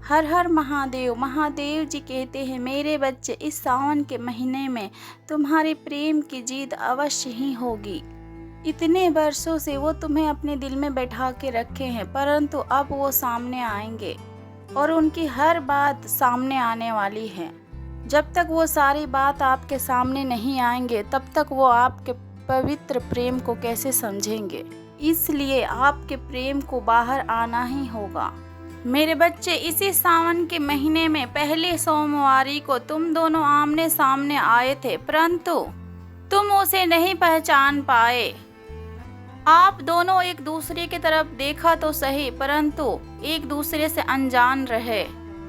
हर हर महादेव। महादेव जी कहते हैं, मेरे बच्चे, इस सावन के महीने में तुम्हारे प्रेम की जीत अवश्य ही होगी। इतने वर्षों से वो तुम्हें अपने दिल में बैठा के रखे हैं, परंतु अब वो सामने आएंगे और उनकी हर बात सामने आने वाली है। जब तक वो सारी बात आपके सामने नहीं आएंगे, तब तक वो आपके पवित्र प्रेम को कैसे समझेंगे। इसलिए आपके प्रेम को बाहर आना ही होगा। मेरे बच्चे, इसी सावन के महीने में पहले सोमवारी को तुम दोनों आमने सामने आए थे, परंतु तुम उसे नहीं पहचान पाए। आप दोनों एक दूसरे की तरफ देखा तो सही, परंतु एक दूसरे से अनजान रहे।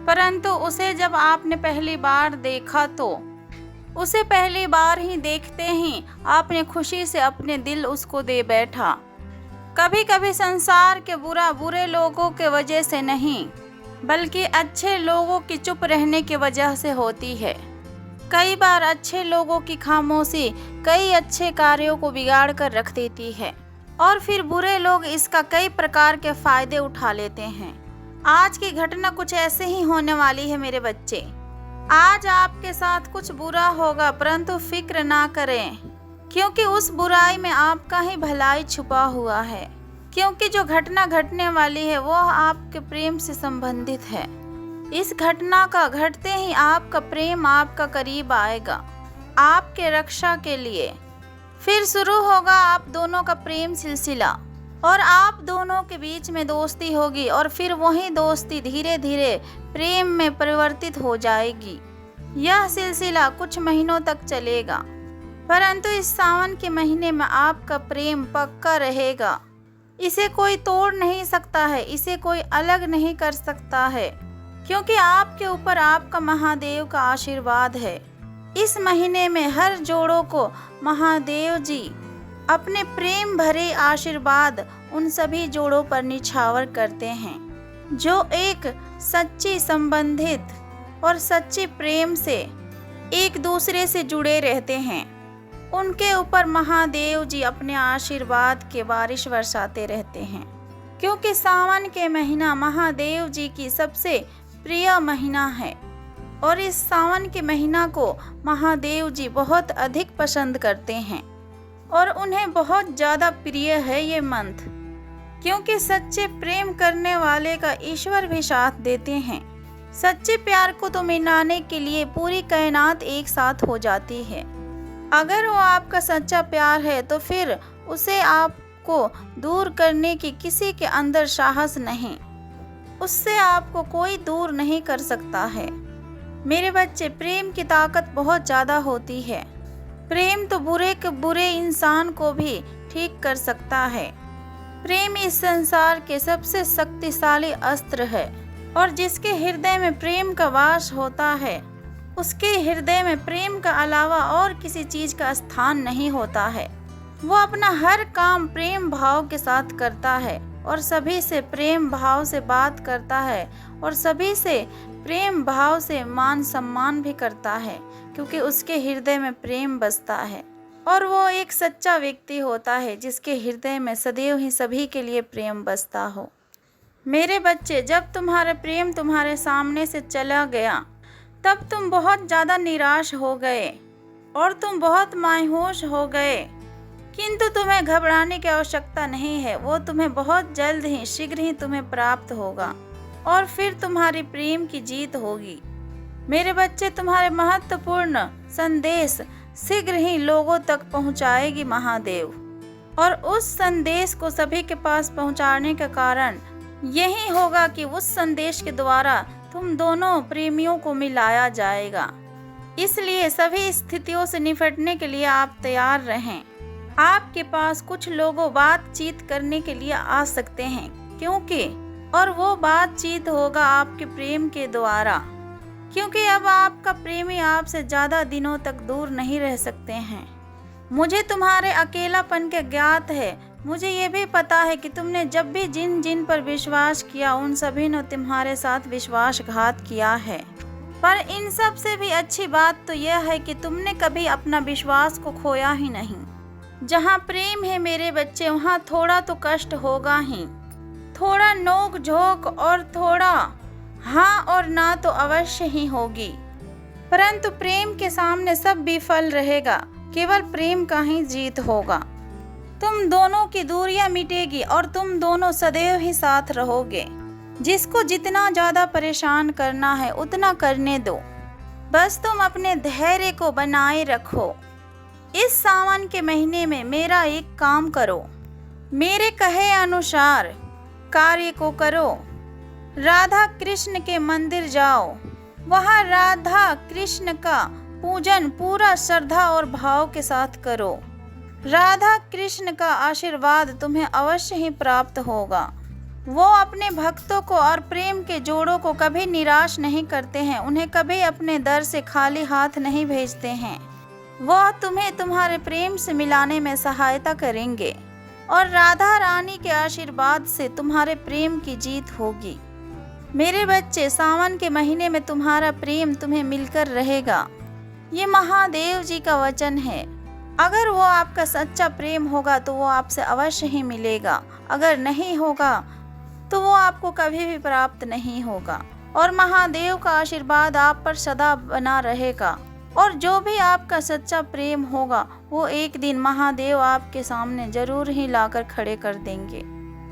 परंतु उसे जब आपने पहली बार देखा तो उसे पहली बार ही देखते ही आपने खुशी से अपने दिल उसको दे बैठा। कभी कभी संसार के बुरे लोगों के वजह से नहीं, बल्कि अच्छे लोगों की चुप रहने की वजह से होती है। कई बार अच्छे लोगों की खामोशी कई अच्छे कार्यों को बिगाड़ कर रख देती है और फिर बुरे लोग इसका कई प्रकार के फायदे उठा लेते हैं। आज की घटना कुछ ऐसे ही होने वाली है मेरे बच्चे। आज आपके साथ कुछ बुरा होगा, परंतु फिक्र ना करें, क्योंकि उस बुराई में आपका ही भलाई छुपा हुआ है। क्योंकि जो घटना घटने वाली है वो आपके प्रेम से संबंधित है। इस घटना का घटते ही आपका प्रेम आपका करीब आएगा, आपके रक्षा के लिए। फिर शुरू होगा आप दोनों का प्रेम सिलसिला और आप दोनों के बीच में दोस्ती होगी और फिर वही दोस्ती धीरे धीरे प्रेम में परिवर्तित हो जाएगी। यह सिलसिला कुछ महीनों तक चलेगा, परंतु इस सावन के महीने में आपका प्रेम पक्का रहेगा। इसे कोई तोड़ नहीं सकता है, इसे कोई अलग नहीं कर सकता है, क्योंकि आपके ऊपर आपका महादेव का आशीर्वाद है। इस महीने में हर जोड़ों को महादेव जी अपने प्रेम भरे आशीर्वाद उन सभी जोड़ों पर निछावर करते हैं जो एक सच्ची संबंधित और सच्चे प्रेम से एक दूसरे से जुड़े रहते हैं। उनके ऊपर महादेव जी अपने आशीर्वाद के बारिश बरसाते रहते हैं, क्योंकि सावन के महीना महादेव जी की सबसे प्रिय महीना है और इस सावन के महीना को महादेव जी बहुत अधिक पसंद करते हैं और उन्हें बहुत ज़्यादा प्रिय है ये मंथ, क्योंकि सच्चे प्रेम करने वाले का ईश्वर भी साथ देते हैं। सच्चे प्यार को तो मनाने के लिए पूरी कायनात एक साथ हो जाती है। अगर वो आपका सच्चा प्यार है तो फिर उसे आपको दूर करने की किसी के अंदर साहस नहीं, उससे आपको कोई दूर नहीं कर सकता है। मेरे बच्चे, प्रेम की ताकत बहुत ज़्यादा होती है। प्रेम तो बुरे के बुरे इंसान को भी ठीक कर सकता है। प्रेम इस संसार के सबसे शक्तिशाली अस्त्र है और जिसके हृदय में प्रेम का वास होता है, उसके हृदय में प्रेम का अलावा और किसी चीज़ का स्थान नहीं होता है। वो अपना हर काम प्रेम भाव के साथ करता है और सभी से प्रेम भाव से बात करता है और सभी से प्रेम भाव से मान सम्मान भी करता है, क्योंकि उसके हृदय में प्रेम बसता है और वो एक सच्चा व्यक्ति होता है जिसके हृदय में सदैव ही सभी के लिए प्रेम बसता हो। मेरे बच्चे, जब तुम्हारा प्रेम तुम्हारे सामने से चला गया तब तुम बहुत ज़्यादा निराश हो गए और तुम बहुत मायूस हो गए, किंतु तुम्हें घबराने की आवश्यकता नहीं है। वो तुम्हें बहुत जल्द ही शीघ्र ही तुम्हें प्राप्त होगा और फिर तुम्हारी प्रेम की जीत होगी। मेरे बच्चे, तुम्हारे महत्वपूर्ण संदेश शीघ्र ही लोगों तक पहुंचाएगी महादेव, और उस संदेश को सभी के पास पहुंचाने का कारण यही होगा कि उस संदेश के द्वारा तुम दोनों प्रेमियों को मिलाया जाएगा। इसलिए सभी स्थितियों से निपटने के लिए आप तैयार रहें। आपके पास कुछ लोगों बातचीत करने के लिए आ सकते हैं, क्योंकि और वो बातचीत होगा आपके प्रेम के द्वारा, क्योंकि अब आपका प्रेमी आपसे ज़्यादा दिनों तक दूर नहीं रह सकते हैं। मुझे तुम्हारे अकेलापन के ज्ञात है। मुझे ये भी पता है कि तुमने जब भी जिन जिन पर विश्वास किया उन सभी ने तुम्हारे साथ विश्वासघात किया है, पर इन सब से भी अच्छी बात तो यह है कि तुमने कभी अपना विश्वास को खोया ही नहीं। जहाँ प्रेम है मेरे बच्चे, वहाँ थोड़ा तो कष्ट होगा ही, थोड़ा नोक झोंक और थोड़ा हाँ और ना तो अवश्य ही होगी, परंतु प्रेम के सामने सब विफल रहेगा, केवल प्रेम का ही जीत होगा। तुम दोनों की दूरियां मिटेगी और तुम दोनों सदैव ही साथ रहोगे। जिसको जितना ज्यादा परेशान करना है उतना करने दो, बस तुम अपने धैर्य को बनाए रखो। इस सावन के महीने में मेरा एक काम करो, मेरे कहे अनुसार कार्य को करो। राधा कृष्ण के मंदिर जाओ, वहाँ राधा कृष्ण का पूजन पूरा श्रद्धा और भाव के साथ करो। राधा कृष्ण का आशीर्वाद तुम्हें अवश्य ही प्राप्त होगा। वो अपने भक्तों को और प्रेम के जोड़ों को कभी निराश नहीं करते हैं, उन्हें कभी अपने दर से खाली हाथ नहीं भेजते हैं। वह तुम्हें तुम्हारे प्रेम से मिलाने में सहायता करेंगे और राधा रानी के आशीर्वाद से तुम्हारे प्रेम की जीत होगी। मेरे बच्चे, सावन के महीने में तुम्हारा प्रेम तुम्हें मिलकर रहेगा। ये महादेव जी का वचन है। अगर वो आपका सच्चा प्रेम होगा तो वो आपसे अवश्य ही मिलेगा, अगर नहीं होगा तो वो आपको कभी भी प्राप्त नहीं होगा। और महादेव का आशीर्वाद आप पर सदा बना रहेगा। और जो भी आपका सच्चा प्रेम होगा वो एक दिन महादेव आपके सामने जरूर ही लाकर खड़े कर देंगे,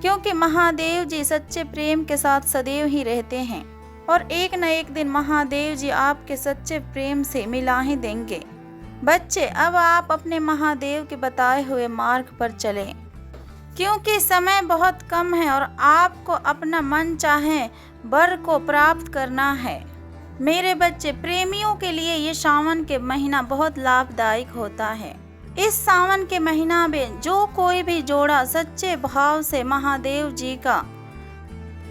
क्योंकि महादेव जी सच्चे प्रेम के साथ सदैव ही रहते हैं। और एक न एक दिन महादेव जी आपके सच्चे प्रेम से मिला ही देंगे। बच्चे, अब आप अपने महादेव के बताए हुए मार्ग पर चलें, क्योंकि समय बहुत कम है और आपको अपना मन चाहे वर को प्राप्त करना है। मेरे बच्चे, प्रेमियों के लिए ये सावन के महीना बहुत लाभदायक होता है। इस सावन के महीना में जो कोई भी जोड़ा सच्चे भाव से महादेव जी का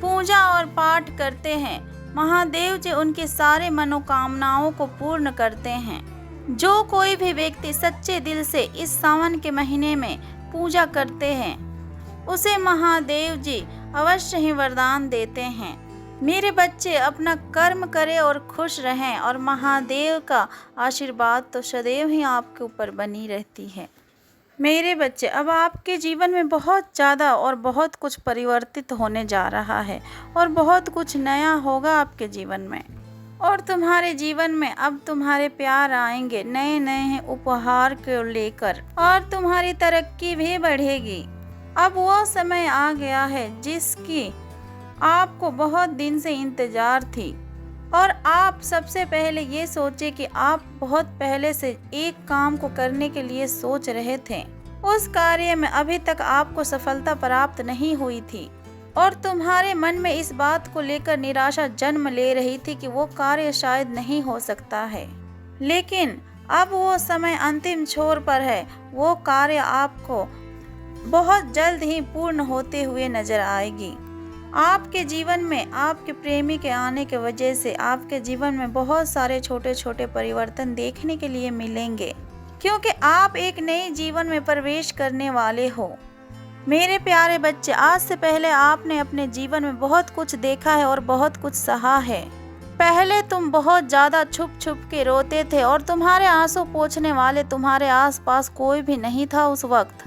पूजा और पाठ करते हैं, महादेव जी उनकी सारे मनोकामनाओं को पूर्ण करते हैं। जो कोई भी व्यक्ति सच्चे दिल से इस सावन के महीने में पूजा करते हैं, उसे महादेव जी अवश्य ही वरदान देते हैं। मेरे बच्चे, अपना कर्म करें और खुश रहें, और महादेव का आशीर्वाद तो सदैव ही आपके ऊपर बनी रहती है। मेरे बच्चे, अब आपके जीवन में बहुत ज़्यादा और बहुत कुछ परिवर्तित होने जा रहा है और बहुत कुछ नया होगा आपके जीवन में। और तुम्हारे जीवन में अब तुम्हारे प्यार आएंगे नए नए उपहार को लेकर, और तुम्हारी तरक्की भी बढ़ेगी। अब वो समय आ गया है जिसकी आपको बहुत दिन से इंतजार थी, और आप सबसे पहले ये सोचे कि आप बहुत पहले से एक काम को करने के लिए सोच रहे थे। उस कार्य में अभी तक आपको सफलता प्राप्त नहीं हुई थी और तुम्हारे मन में इस बात को लेकर निराशा जन्म ले रही थी कि वो कार्य शायद नहीं हो सकता है। लेकिन अब वो समय अंतिम छोर पर है। वो कार्य आपको बहुत जल्द ही पूर्ण होते हुए नजर आएगी। आपके जीवन में आपके प्रेमी के आने की वजह से आपके जीवन में बहुत सारे छोटे छोटे परिवर्तन देखने के लिए मिलेंगे, क्योंकि आप एक नए जीवन में प्रवेश करने वाले हो। मेरे प्यारे बच्चे, आज से पहले आपने अपने जीवन में बहुत कुछ देखा है और बहुत कुछ सहा है। पहले तुम बहुत ज़्यादा छुप छुप के रोते थे और तुम्हारे आंसू पोंछने वाले तुम्हारे आसपास कोई भी नहीं था उस वक्त।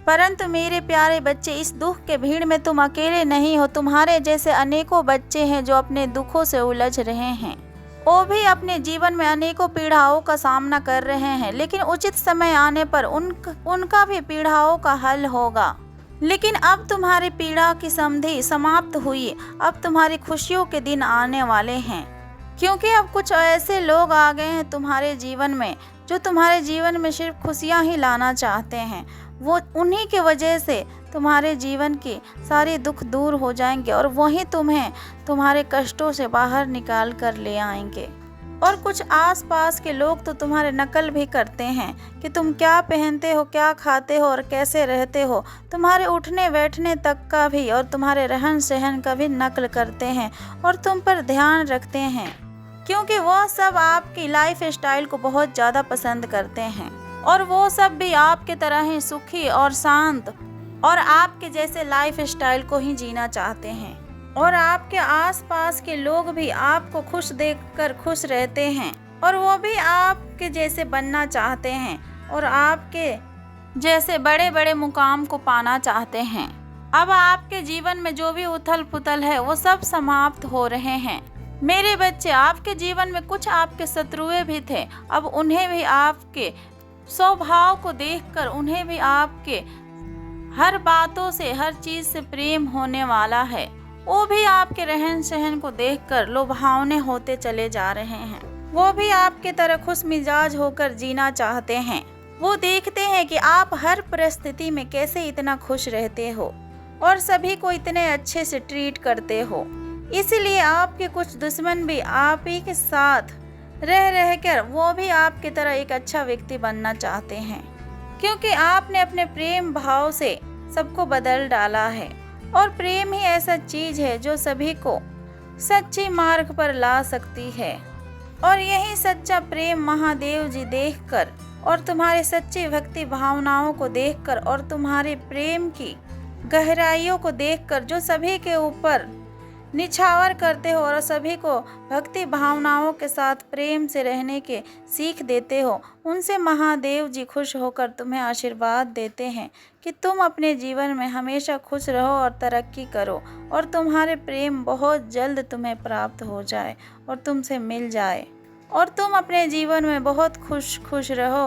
परंतु मेरे प्यारे बच्चे, इस दुख के भीड़ में तुम अकेले नहीं हो। तुम्हारे जैसे अनेकों बच्चे हैं जो अपने दुखों से उलझ रहे हैं। वो भी अपने जीवन में अनेकों पीड़ाओं का सामना कर रहे हैं, लेकिन उचित समय आने पर उनका भी पीड़ाओं का हल होगा। लेकिन अब तुम्हारी पीड़ा की समधि समाप्त हुई। अब तुम्हारी खुशियों के दिन आने वाले हैं, क्योंकि अब कुछ ऐसे लोग आ गए हैं तुम्हारे जीवन में जो तुम्हारे जीवन में सिर्फ खुशियां ही लाना चाहते हैं। वो उन्हीं की वजह से तुम्हारे जीवन की सारी दुख दूर हो जाएंगे और वही तुम्हें तुम्हारे कष्टों से बाहर निकाल कर ले आएंगे। और कुछ आसपास के लोग तो तुम्हारे नकल भी करते हैं कि तुम क्या पहनते हो, क्या खाते हो और कैसे रहते हो। तुम्हारे उठने बैठने तक का भी और तुम्हारे रहन सहन का भी नकल करते हैं और तुम पर ध्यान रखते हैं, क्योंकि वो सब आपकी लाइफ स्टाइल को बहुत ज़्यादा पसंद करते हैं और वो सब भी आपके तरह ही सुखी और शांत और आपके जैसे लाइफ स्टाइल को ही जीना चाहते हैं। और आपके आसपास के लोग भी आपको खुश देखकर खुश रहते हैं और वो भी आपके जैसे बनना चाहते हैं और आपके जैसे बड़े बड़े मुकाम को पाना चाहते हैं। अब आपके जीवन में जो भी उथल पुथल है वो सब समाप्त हो रहे हैं। मेरे बच्चे, आपके जीवन में कुछ आपके शत्रुएं भी थे, अब उन्हें भी आपके स्वभाव को देखकर उन्हें भी आपके हर बातों से, हर चीज से प्रेम होने वाला है। वो भी आपके रहन सहन को देखकर लुभावने होते चले जा रहे हैं। वो भी आपके तरह खुश मिजाज होकर जीना चाहते हैं। वो देखते हैं कि आप हर परिस्थिति में कैसे इतना खुश रहते हो और सभी को इतने अच्छे से ट्रीट करते हो। इसीलिए आपके कुछ दुश्मन भी आप ही के साथ रह रहकर वो भी आपकी तरह एक अच्छा व्यक्ति बनना चाहते हैं, क्योंकि आपने अपने प्रेम भाव से सबको बदल डाला है। और प्रेम ही ऐसा चीज है जो सभी को सच्चे मार्ग पर ला सकती है। और यही सच्चा प्रेम महादेव जी देखकर और तुम्हारे सच्ची भक्ति भावनाओं को देखकर और तुम्हारे प्रेम की गहराइयों को देखकर जो सभी के ऊपर निछावर करते हो और सभी को भक्ति भावनाओं के साथ प्रेम से रहने के सीख देते हो, उनसे महादेव जी खुश होकर तुम्हें आशीर्वाद देते हैं कि तुम अपने जीवन में हमेशा खुश रहो और तरक्की करो और तुम्हारे प्रेम बहुत जल्द तुम्हें प्राप्त हो जाए और तुमसे मिल जाए और तुम अपने जीवन में बहुत खुश रहो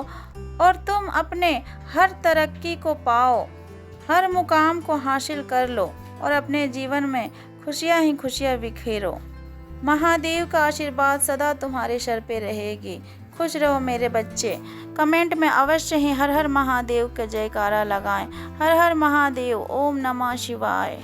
और तुम अपने हर तरक्की को पाओ, हर मुकाम को हासिल कर लो और अपने जीवन में खुशियाँ ही खुशियाँ बिखेरो। महादेव का आशीर्वाद सदा तुम्हारे सर पे रहेगी। खुश रहो मेरे बच्चे। कमेंट में अवश्य ही हर हर महादेव का जयकारा लगाएं। हर हर महादेव। ओम नमः शिवाय।